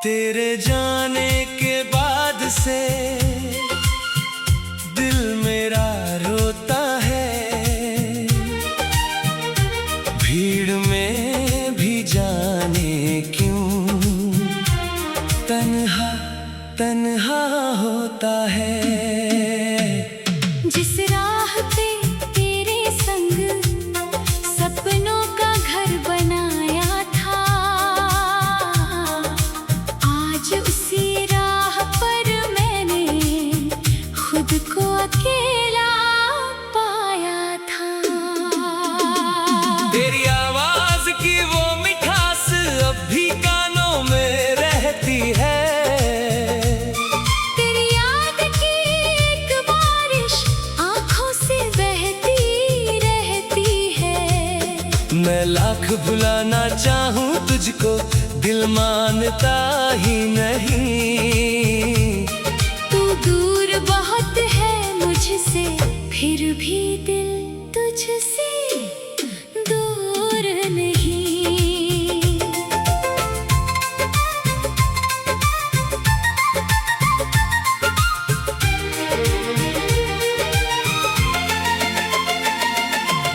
तेरे जाने के बाद से दिल मेरा रोता है। भीड़ में भी जाने क्यों तन्हा तन्हा होता है। जिस राह पे तेरे संग सपनों का घर बनाया था, आज उसी राह पर मैंने खुद को अकेला पाया था। तेरी आवाज की वो मिठास अब भी कानों में रहती है। तेरी याद की एक बारिश आंखों से बहती रहती है। मैं लाख भुलाना चाहूं तुझको, दिल मानता ही नहीं। तू दूर बहुत है मुझसे, फिर भी दिल तुझसे दूर नहीं।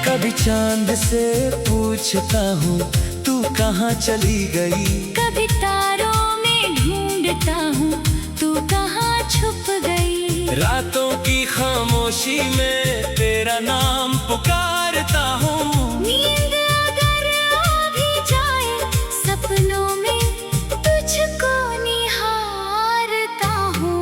कभी चांद से पूछता हूँ तू कहाँ चली गई। कभी तारों में ढूंढता हूँ तू कहाँ छुप गई। रातों की खामोशी में तेरा नाम पुकारता हूँ। नींद अगर आ भी जाए सपनों में तुझको निहारता हूँ।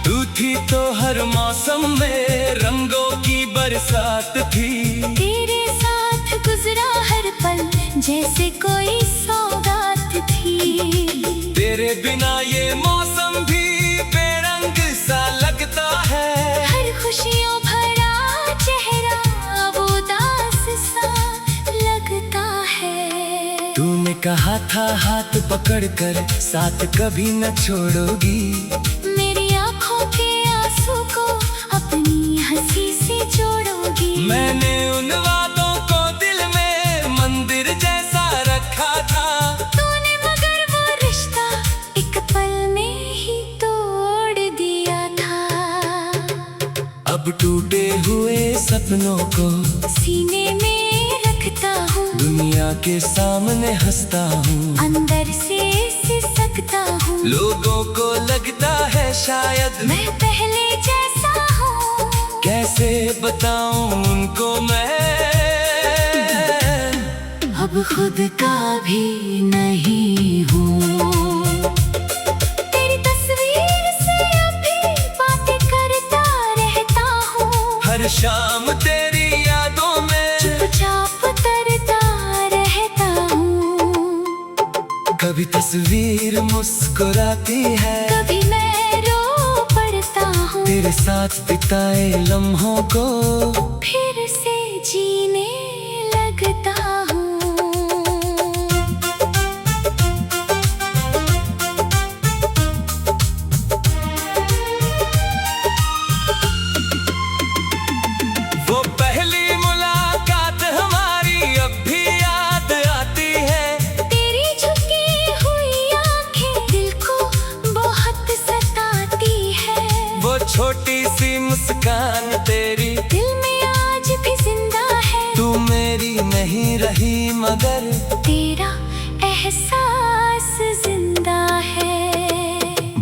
तू थी तो हर मौसम में रंगों की बरसात थी। तेरे साथ गुजरा हर पल जैसे कोई सौगात थी। तेरे बिना ये मौसम भी बेरंग सा लगता है। हर खुशियों भरा चेहरा वो उदास सा लगता है। तूने कहा था हाथ पकड़कर साथ कभी न छोड़ोगी। मेरी आंखों के आंसू को अपनी हंसी से जोड़ोगी। मैंने उन वादों को दिल में मंदिर जैसा रखा था। तूने मगर वो रिश्ता एक पल में ही तोड़ दिया था। अब टूटे हुए सपनों को सीने में रखता हूँ, दुनिया के सामने हंसता हूँ। अंदर से सिसकता हूँ। लोगों को लगता है शायद मैं पहले जैसा हूँ, कैसे बताऊं उनको मैं। अब खुद का भी नहीं हूँ। तेरी तस्वीर से अभी बातें करता रहता हूँ। हर शाम तेरी यादों में चुपचाप तरता रहता हूँ। कभी तस्वीर मुस्कुराती है, कभी मैं रो पड़ता हूँ। तेरे साथ बिताए लम्हों को फिर से जीने लगता हूँ। वो पहली मुलाकात हमारी अब भी याद आती है। तेरी झुकी हुई आंखें दिल को बहुत सताती है। वो छोटी सी मुस्कान तेरी दिल में आज भी जिंदा है। तू मेरी नहीं रही मगर तेरा एहसास जिंदा है।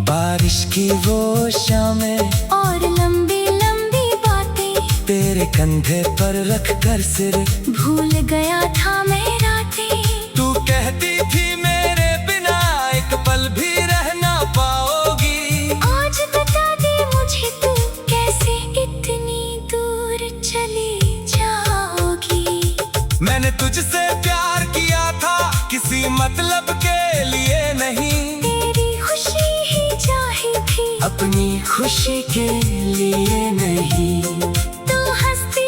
बारिश की वो शामें और लंबी लंबी बातें तेरे कंधे पर रख कर सिर भूल गया था मैं रातें। तू कहती थी मेरे बिना एक पल भी रह ना पाओगी। आज बता दे मुझे तू कैसे इतनी दूर चली जाओगी। मैंने तुझसे प्यार किया था किसी मतलब के लिए नहीं। तेरी खुशी ही चाही थी, अपनी खुशी के लिए नहीं। तू हंसती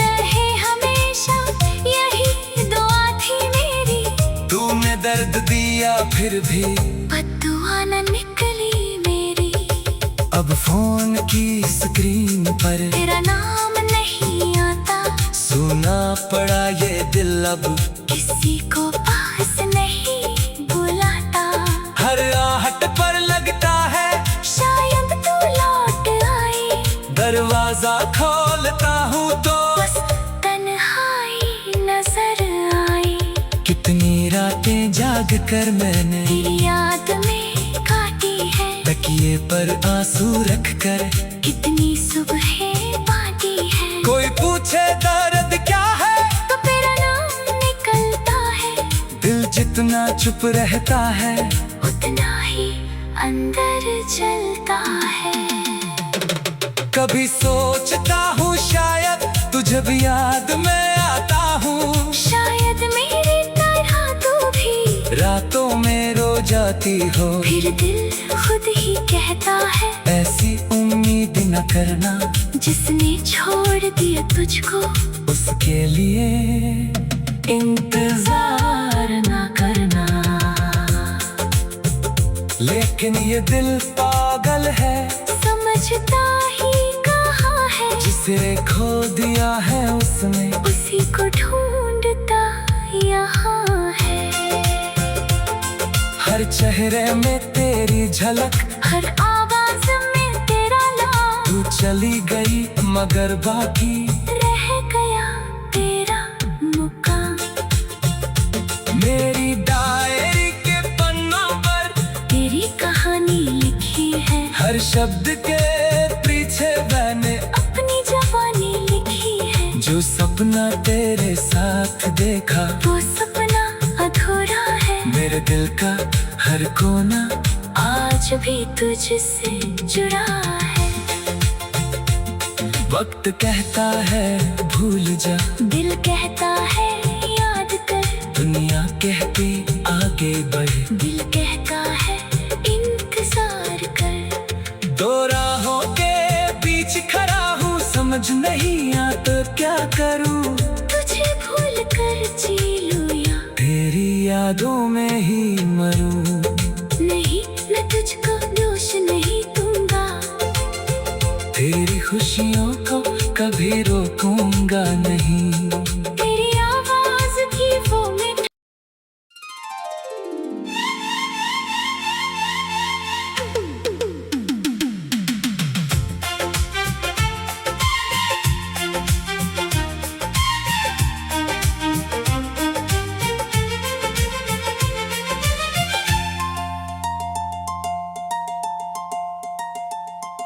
रहे हमेशा यही दुआ थी मेरी। तूने दर्द दिया फिर भी बद्दुआ न निकली मेरी। अब फोन की स्क्रीन पर तेरा नाम नहीं आता, सुना पड़ा ये दिल अब किसी को पास नहीं बुलाता। हर आहट पर लगता है शायद तू लौट आए, दरवाजा खोलता हूँ तो बस तन्हाई नजर आई। कितनी रातें जाग कर मैंने तेरी याद में काटी है, तकिए पर आंसू रख कर कितनी सुबहें बाटी है। कोई पूछे दर्द क्या है तो तेरा नाम निकलता है, दिल जितना चुप रहता है उतना ही अंदर जलता है। कभी सोचता हूँ शायद तुझे भी याद में आता हूँ, शायद मेरी तरह तू भी रातों में रो जाती हो। फिर दिल खुद ही कहता है, ऐसी उम्मीद न करना, जिसने छोड़ दिया तुझको उसके लिए इंतजार न करना। लेकिन ये दिल पागल है, समझता ही कहाँ है, जिसे खो दिया है उसने उसी को ढूंढता यहाँ है। हर चेहरे में तेरी झलक, हर आवाज में तेरा नाम, तू चली गई मगर बाकी रह गया तेरा मुकाम। मेरी डायरी के पन्नों पर तेरी कहानी लिखी है, हर शब्द के पीछे मैंने अपनी जवानी लिखी है। जो सपना तेरे साथ देखा वो सपना अधूरा है, मेरे दिल का हर कोना आज भी तुझसे जुड़ा है। वक्त कहता है भूल जा, दिल कहता है याद कर, दुनिया कहती आगे बढ़। दिल कहता है इंतजार कर। दो राहों के बीच खड़ा हूँ, समझ नहीं आता क्या करूँ। तुझे भूल कर जी लूं या तेरी यादों में ही मरूं। नहीं, मैं तुझको दोष नहीं दूंगा, तेरी खुशियों को कभी रोकूंगा नहीं। तेरी आवाज की वो मिठास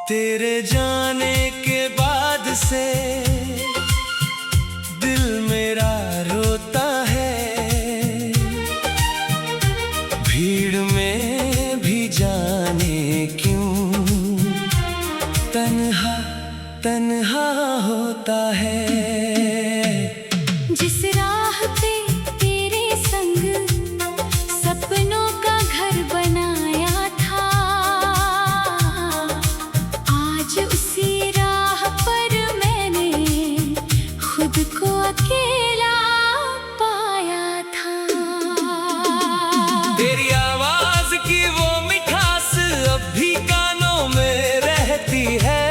तेरे जाने के बाद से दिल मेरा रोता है, भीड़ में भी जाने क्यों तन्हा तन्हा होता है। जिस राह पे तेरे संग सपनों का घर बनाया था, आज उसी राह पर मैंने खुद को अकेला पाया था। तेरी आवाज की वो मिठास अब भी कानों में रहती है,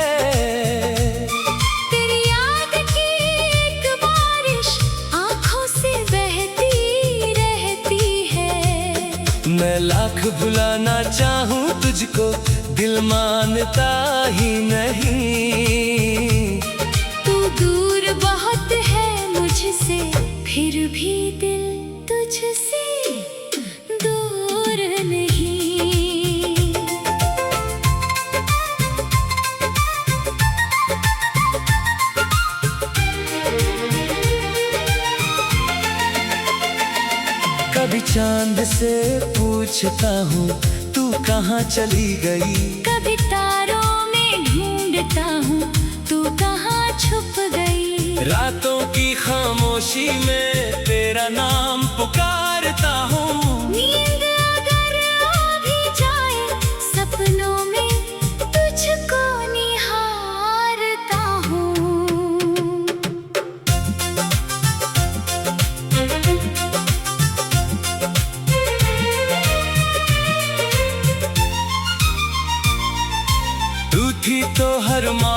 तेरी याद की एक बारिश आंखों से बहती रहती है। मैं लाख भुलाना चाहूँ तुझको, दिल मानता ही नहीं। तू दूर बहुत है मुझसे, फिर भी दिल तुझसे दूर नहीं। कभी चांद से पूछता हूँ तू कहाँ चली गई, कभी तारों में ढूंढता हूँ तू कहाँ छुप गई। रातों की खामोशी में तेरा नाम पुकारता हूँ। नींद अगर आ भी जाए सपनों में तुझको निहारता हूँ। तू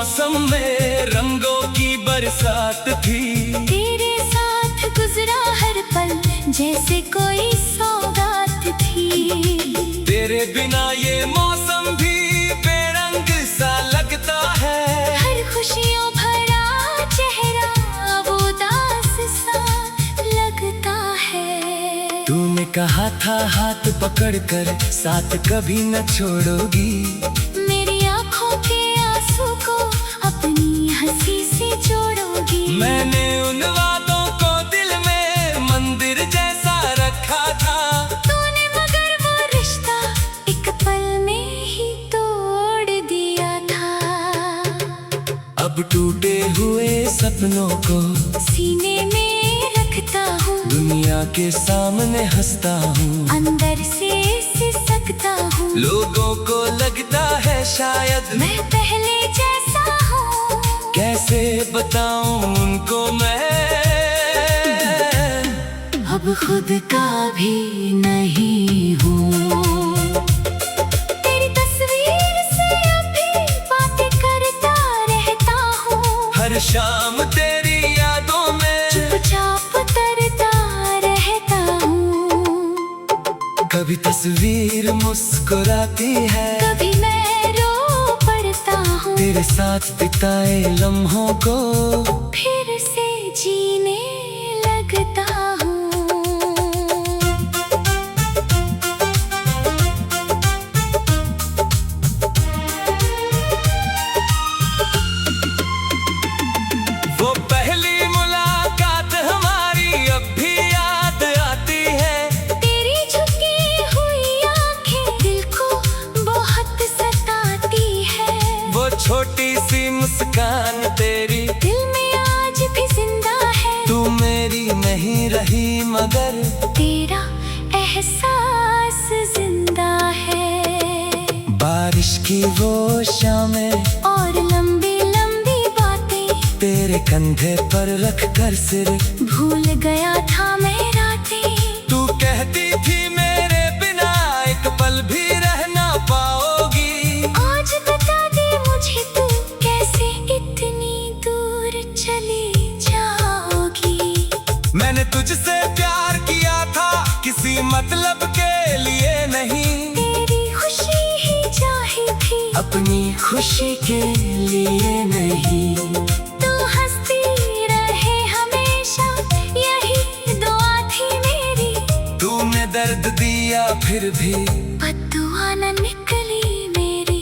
मौसम में रंगों की बरसात थी। तेरे साथ गुजरा हर पल जैसे कोई सौगात थी। तेरे बिना ये मौसम भी बेरंग सा लगता है। हर खुशियों भरा चेहरा अब उदास सा लगता है। तूने कहा था हाथ पकड़कर साथ कभी न छोड़ोगी। मेरी आंखों के आंसू को अपनी हंसी से जोड़ोगी। मैंने उन वादों को दिल में मंदिर जैसा रखा था। तूने मगर वो रिश्ता एक पल में ही तोड़ दिया था। अब टूटे हुए सपनों को सीने में रखता हूँ, दुनिया के सामने हंसता हूँ। अंदर से सिसकता हूँ। लोगों को लगता है शायद मैं पहले जैसा हूँ। कैसे बताऊं उनको मैं, अब खुद का भी नहीं हूँ। तेरी तस्वीर से अभी बातें करता रहता हूँ। हर शाम तेरी यादों में चुपचाप तरता रहता हूँ। कभी तस्वीर मुस्कुराती है, कभी मैं रो पड़ता हूँ। तेरे साथ बिताए लम्हों को फिर से जीने लगता हूँ। वो पहली मुलाकात हमारी अब भी याद आती है। तेरी झुकी हुई आंखें दिल को बहुत सताती है। वो छोटी सी मुस्कान तेरी दिल में आज भी जिंदा है। तू मेरी नहीं रही मगर तेरा एहसास जिंदा है। बारिश की वो शामें और लंबी लंबी बातें तेरे कंधे पर रख कर सिर भूल गया था मैं रातें। तू कहती थी मेरे बिना एक पल भी रह ना पाओगी। आज बता दे मुझे तू कैसे इतनी दूर चली जाओगी। मैंने तुझसे प्यार किया था किसी मतलब के लिए नहीं। तेरी खुशी ही चाही थी, अपनी खुशी के लिए नहीं। तू हंसती रहे हमेशा यही दुआ थी मेरी। तूने दर्द दिया फिर भी बद्दुआ न निकली मेरी।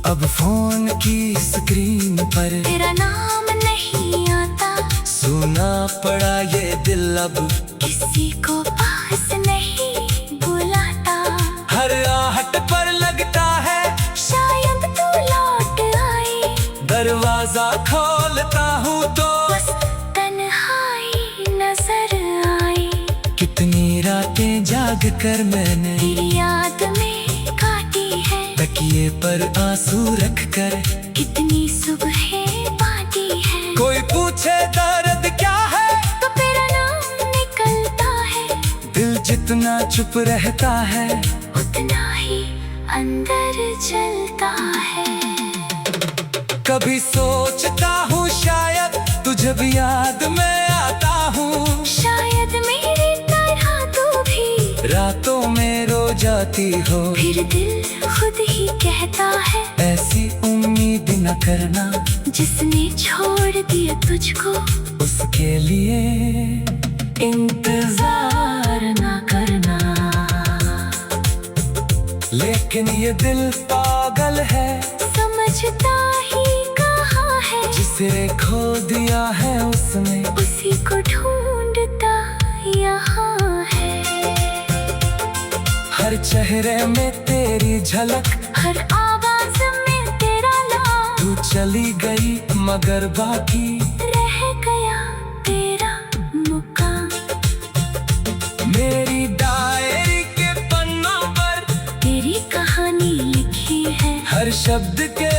अब फोन की स्क्रीन पर तेरा नाम नहीं आता, सुना पड़ा ये दिल अब किसी को पास नहीं बुलाता। हर आहट पर लगता है शायद तू लौट आई। दरवाजा खोलता हूँ तो बस तन्हाई नजर आई। कितनी रातें जाग कर मैंने तेरी याद में काटी है। तकिए पर आंसू रख कर कितनी सुबहें बाटी है। कोई पूछे दर्द क्या है तो तेरा नाम निकलता है। दिल जितना चुप रहता है उतना ही अंदर जलता है। कभी सोचता हूँ शायद तुझे भी याद में आता हूँ। शायद मेरी तरह तू भी रातों में रो जाती हो। फिर दिल खुद ही कहता है ऐसी उम्मीद न करना, जिसने छोड़ दिया तुझको उसके लिए इंतजार न करना। लेकिन ये दिल पागल है, समझता ही कहाँ है। जिसे खो दिया है उसने उसी को ढूंढता यहाँ है। हर चेहरे में तेरी झलक, हर आवाज में तेरा नाम। तू चली गई मगर बाकी रह गया तेरा मुकाम। मेरी डायरी के पन्नों पर तेरी कहानी लिखी है। हर शब्द के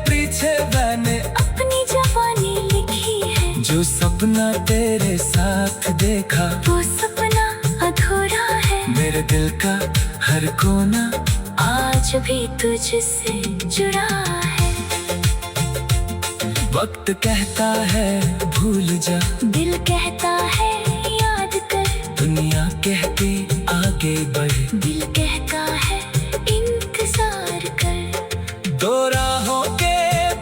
पीछे मैंने अपनी जवानी लिखी है। जो सपना तेरे साथ देखा वो सपना अधूरा है। मेरे दिल का हर कोना आज भी तुझसे जुड़ा है। वक्त कहता है भूल जा, दिल कहता है याद कर। दुनिया कहती आगे बढ़, दिल कहता है इंतजार कर। दो राहों के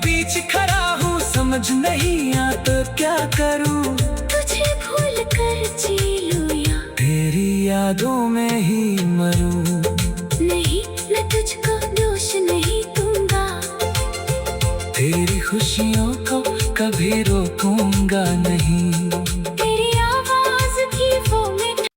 बीच खड़ा हूँ, समझ नहीं आता क्या करूँ। तुझे भूल कर जी लूं या तेरी यादों में ही मरूं। नहीं, मैं तुझको दोष नहीं दूंगा। तेरी खुशियों को कभी रोकूंगा नहीं। तेरी आवाज की वो मिठास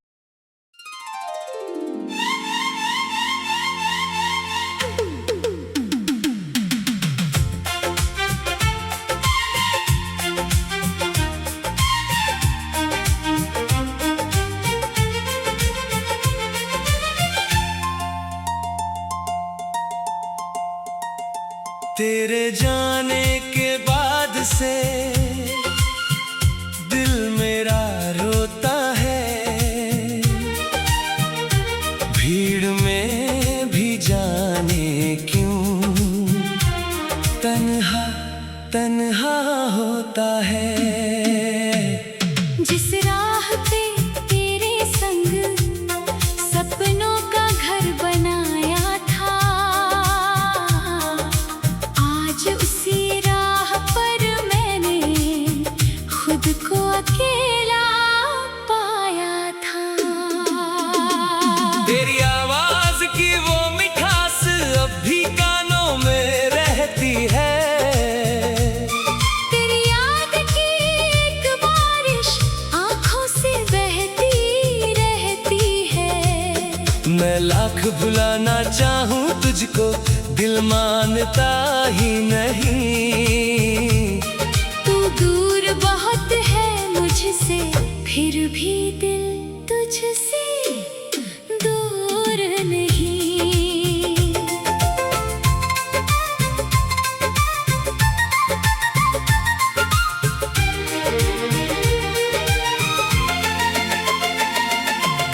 तेरे जाने के बाद से दिल मेरा रोता है। भीड़ में भी जाने क्यों तन्हा तन्हा होता है। जिस राह पे तेरे संग सपनों का घर बनाया था, आज उसी राह पर मैंने खुद को अकेला पाया था। तेरी आवाज की वो मिठास अब भी कानों में रहती है। तेरी याद की एक बारिश आंखों से बहती रहती है। मैं लाख भुलाना चाहूं तुझको, दिल मानता ही नहीं। तू दूर बहुत है मुझसे, फिर भी दिल तुझसे दूर नहीं।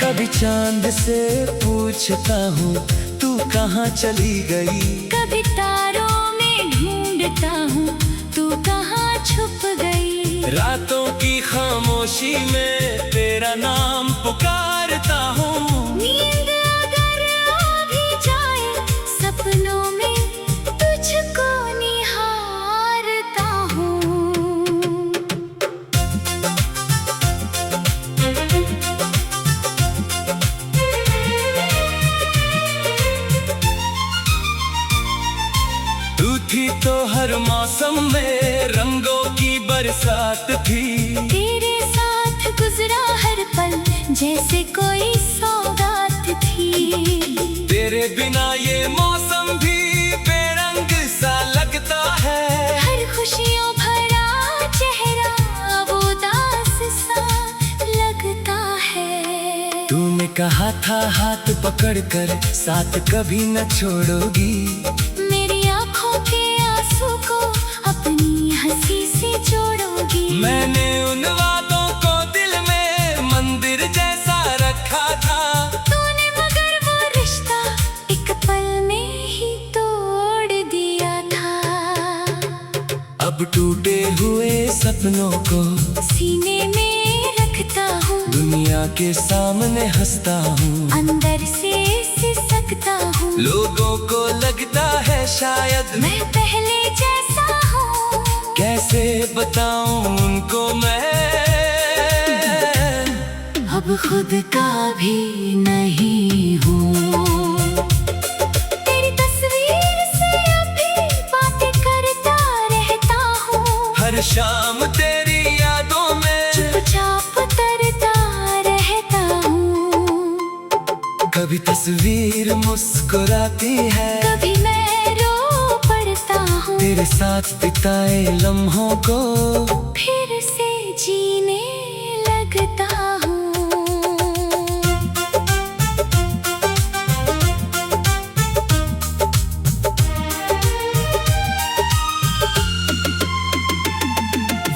कभी चांद से पूछता हूँ तू कहाँ चली गई। कभी तारों में ढूंढता हूँ तू कहाँ छुप गई। रातों की खामोशी में तेरा नाम पुकारता हूँ। नींद अगर आ भी जाए सपनों में तुझको निहारता हूँ। तू थी तो हर मौसम में रंगों की बरसात थी। तेरे साथ गुजरा हर पल जैसे कोई सौगात थी। तेरे बिना ये मौसम भी बेरंग सा लगता है। हर खुशियों भरा चेहरा वो उदास सा लगता है। तूने कहा था हाथ पकड़कर साथ कभी न छोड़ोगी। मेरी आंखों के आंसू को अपनी हंसी से जोड़ोगी। मैंने उन वादों को दिल में मंदिर जैसा रखा था। तूने मगर वो रिश्ता एक पल में ही तोड़ दिया था। अब टूटे हुए सपनों को सीने में रखता हूँ, दुनिया के सामने हंसता हूँ। अंदर से सिसकता हूँ। लोगों को लगता है शायद मैं पहले जैसा हूँ। कैसे बताऊं उनको मैं, अब खुद का भी नहीं हूँ। तेरी तस्वीर से अभी बातें करता रहता हूँ। हर शाम तेरी यादों में चुपचाप तरता रहता हूँ। कभी तस्वीर मुस्कुराती है, कभी मैं रो पड़ता हूँ। तेरे साथ बिताए लम्हों को फिर से जीने लगता हूँ।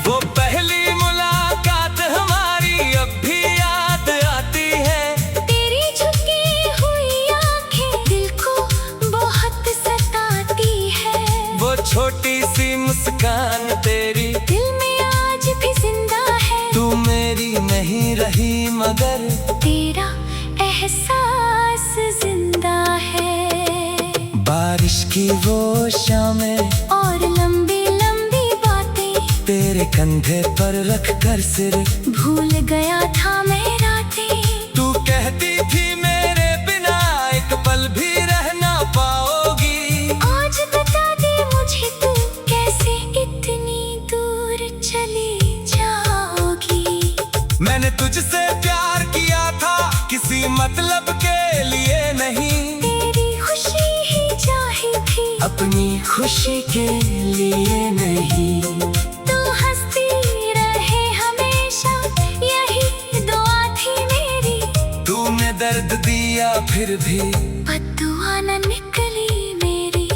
वो पहली मुलाकात हमारी अब भी याद आती है। तेरी झुकी हुई आंखें दिल को बहुत सताती है। वो छोटी सी मुस्कान तेरी एहसास जिंदा है। बारिश की वो शामें और लंबी लंबी बातें तेरे कंधे पर रख कर सिर भूल गया था मैं रातें। तू कहती थी मेरे बिना एक पल भी रह ना पाओगी। आज बता दे मुझे तू कैसे इतनी दूर चली जाओगी। मैंने तुझसे प्यार किया था किसी मतलब के लिए नहीं। तेरी खुशी ही चाही थी अपनी खुशी के लिए नहीं। तू हंसती रहे हमेशा यही दुआ थी मेरी। तूने दर्द दिया फिर भी बद्दुआ न निकली मेरी।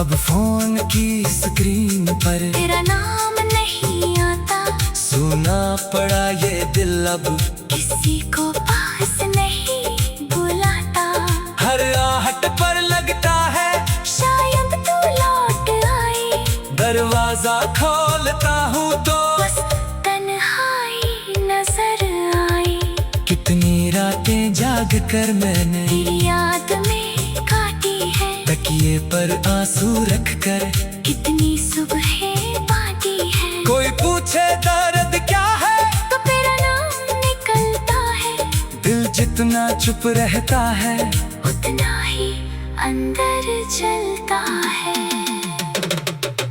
अब फोन की स्क्रीन पर तेरा नाम नहीं आता। सुना पड़ा ये दिल अब किसी को पास नहीं बुलाता। हर आहट पर लगता है शायद तू लौट आई। दरवाजा खोलता हूँ तो बस तन्हाई नजर आई। कितनी रातें जाग कर मैंने तेरी याद में काटी है। तकिए पर आंसू रख कर कितनी सुबहें बाटी है। कोई पूछे दर्द क्या है तो तेरा नाम निकलता है। दिल जितना चुप रहता है उतना ही अंदर जलता है।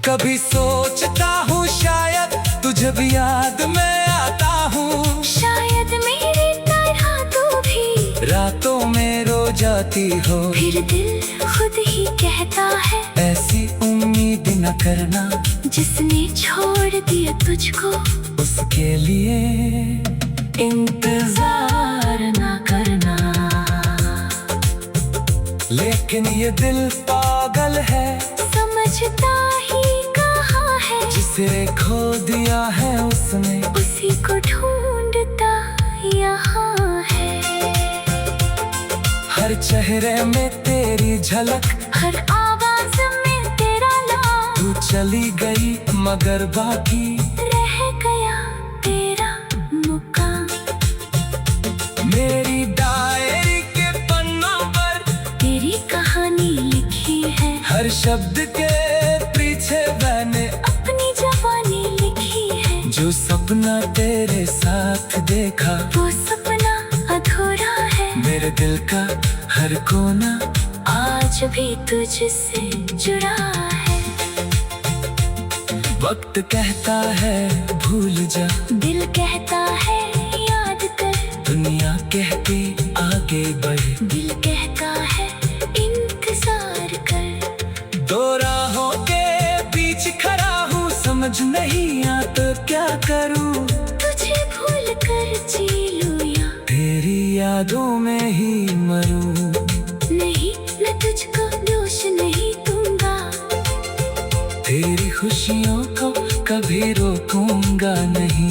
कभी सोचता हूँ शायद तुझे भी याद में आता हूँ। शायद मेरी तरह तू भी रातों में रो जाती हो। फिर दिल खुद ही कहता है ऐसी उम्मीद न करना जिसने छोड़ दिया तुझको उसके लिए इंतजार न करना। लेकिन ये दिल पागल है समझता ही कहाँ है। जिसे खो दिया है उसने उसी को ढूंढता यहाँ है। हर चेहरे में तेरी झलक हर आवाज में तेरा नाम। तू चली गई मगर बाकी रह गया तेरा मुकाम। मेरी डायरी के पन्नों पर तेरी कहानी लिखी है। हर शब्द के पीछे मैंने अपनी जवानी लिखी है। जो सपना तेरे साथ देखा वो सपना अधूरा है। मेरे दिल का हर कोना आज भी तुझसे जुड़ा है। वक्त कहता है भूल जा दिल कहता है याद कर। दुनिया कहती आगे बढ़ दिल कहता है इंतजार कर। दो राहों के बीच खड़ा हूँ समझ नहीं आता क्या करूँ। तुझे भूल कर जी लूं या तेरी यादों में ही मरूं। नहीं मैं तुझको दोष नहीं दूंगा। तेरी खुशियों को कभी रोकूंगा नहीं।